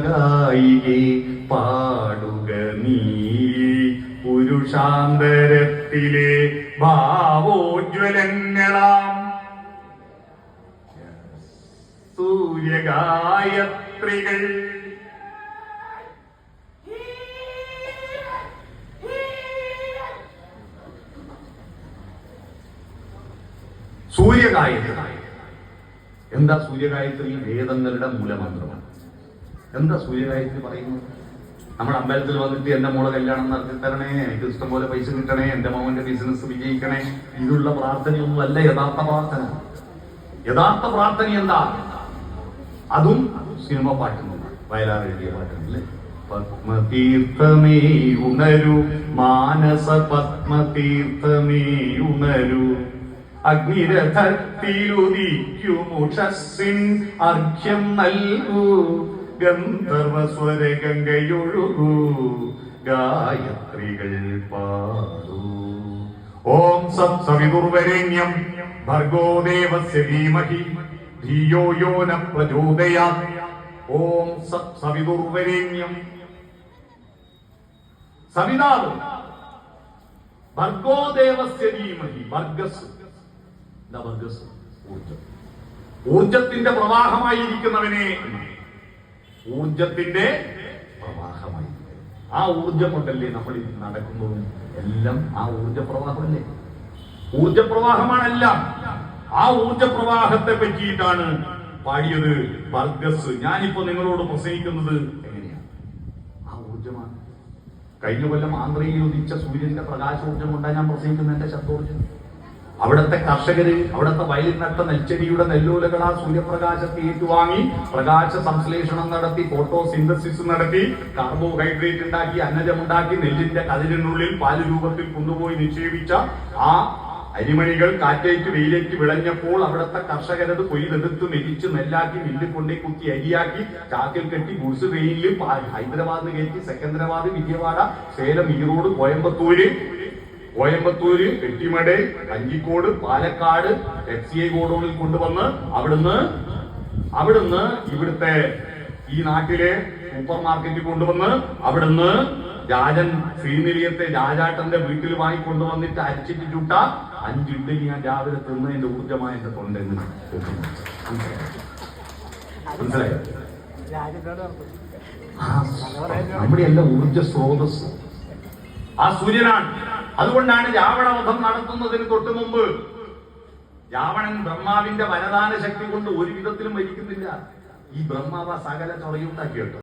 ഗായികേ പാടുക നീ പുരുഷാന്തരത്തിലെ ഭാവോജ്വലങ്ങളാം സൂര്യഗായത്രികൾ. സൂര്യഗായത്രി എന്താ? സൂര്യഗായത്രി വേദങ്ങളുടെ മൂലമന്ത്രമാണ്. എന്താ സൂര്യഗായത്രി പറയുന്നത്? നമ്മുടെ അമ്പലത്തിൽ വന്നിട്ട് എന്റെ മോളെ കല്യാണം നടത്തി തരണേ, എനിക്ക് ഇഷ്ടംപോലെ പൈസ കിട്ടണേ, എന്റെ മോന്റെ ബിസിനസ് വിജയിക്കണേ, ഇതുള്ള പ്രാർത്ഥനയൊന്നും അല്ല യഥാർത്ഥ പ്രാർത്ഥന. യഥാർത്ഥ പ്രാർത്ഥന എന്താ? അതും സിനിമ പാട്ടുന്നുണ്ട്, വയലാർ എഴുതിയ പാട്ടുണ്ടല്ലേ. പത്മതീർത്ഥമേ ഉണരു, മാനസ പത്മതീർത്ഥമേ ഉണരു, അഗ്നിരഥത്തിലുദിക്കുമുഷസ്സിൻ അർഘ്യം നൽകൂ, ഗന്ധർവസ്വര ഗംഗയൊഴുകൂ, ഗായത്രികൾ പാടൂ. ഓം സത്സവിതുർവരേണ്യം ഭർഗോ ദേവസ്യ ധീമഹി ധിയോ യോ ന പ്രചോദയാത്. ഓം സത്സവിതുർവരേണ്യം, സവിതാവ് ഭർഗോ ദേവസ്യ ധീമഹി. ഭർഗസ് എന്താ? ഭർഗസ് ഊർജം, ഊർജത്തിന്റെ പ്രവാഹമായിരിക്കുന്നവനെ, ഊർജത്തിന്റെ പ്രവാഹമായി. ആ ഊർജം കൊണ്ടല്ലേ നമ്മൾ നടക്കുന്നതും എല്ലാം. ആ ഊർജപ്രവാഹമല്ലേ? ഊർജപ്രവാഹമാണെല്ലാം. ആ ഊർജപ്രവാഹത്തെ പറ്റിയിട്ടാണ് പാടിയത് ഭർഗസ്. ഞാനിപ്പോ നിങ്ങളോട് പ്രസംഗിക്കുന്നത് എങ്ങനെയാണ്? ആ ഊർജമാണ്. കഴിഞ്ഞ കൊല്ലം ആന്ധ്രയിൽ ഉദിച്ച സൂര്യന്റെ പ്രകാശോർജം കൊണ്ടാണ് ഞാൻ പ്രസംഗിക്കുന്നത്. എന്റെ ശബ്ദോർജം. അവിടുത്തെ കർഷകര്, അവിടുത്തെ വയലിൽ നട്ട നെൽച്ചെടിയുടെ നെല്ലോലകൾ ആ സൂര്യപ്രകാശത്തെ ഏറ്റുവാങ്ങി പ്രകാശ സംശ്ലേഷണം നടത്തി, ഫോട്ടോസിന്തസിസ് നടത്തി, കാർബോഹൈഡ്രേറ്റ് ഉണ്ടാക്കി, അന്നജമുണ്ടാക്കി, നെല്ലിന്റെ കതിരിനുള്ളിൽ പാല് രൂപത്തിൽ കൊണ്ടുപോയി നിക്ഷേപിച്ച ആ അരിമണികൾ കാറ്റേറ്റ് വെയിലേറ്റ് വിളഞ്ഞപ്പോൾ അവിടുത്തെ കർഷകരത് കൊയ്തെടുത്ത് മെതിച്ച് നെല്ലാക്കി മില്ലിൽ കൊണ്ടേ കുത്തി അരിയാക്കി ചാക്കിൽ കെട്ടി ഗുഡ്സ് ട്രെയിനിൽ ഹൈദരാബാദിന് കയറ്റി സെക്കന്ദരാബാദ്, വിജയവാഡ, സേലം, ഈറോഡ്, കോയമ്പത്തൂര്, എട്ടിമട, കഞ്ചിക്കോട്, പാലക്കാട് FCI ഗോഡൌണിൽ കൊണ്ടുവന്ന് അവിടുന്ന് ഇവിടുത്തെ ഈ നാട്ടിലെ സൂപ്പർ മാർക്കറ്റിൽ കൊണ്ടുവന്ന് അവിടുന്ന് രാജൻ ശ്രീനിലയത്തെ രാജാട്ടന്റെ വീട്ടിൽ വാങ്ങിക്കൊണ്ടുവന്നിട്ട് അരിച്ചിട്ട് ചുട്ട 5 ഇഡ്ഡലി ഞാൻ രാവിലെ തിന്ന് എന്റെ ഊർജമായ എന്റെ തൊണ്ടെന്ന്. മനസ്സിലായോ? നമ്മുടെ എല്ലാ ഊർജ സ്രോതസ് ആ സൂര്യനാണ്. അതുകൊണ്ടാണ് രാവണവധം നടത്തുന്നതിന് തൊട്ട് മുമ്പ് രാവണൻ ബ്രഹ്മാവിന്റെ വരദാന ശക്തി കൊണ്ട് ഒരു വിധത്തിലും മരിക്കുന്നില്ല. ഈ ബ്രഹ്മാവ സകല ചൊറയുണ്ടാക്കി കേട്ടോ.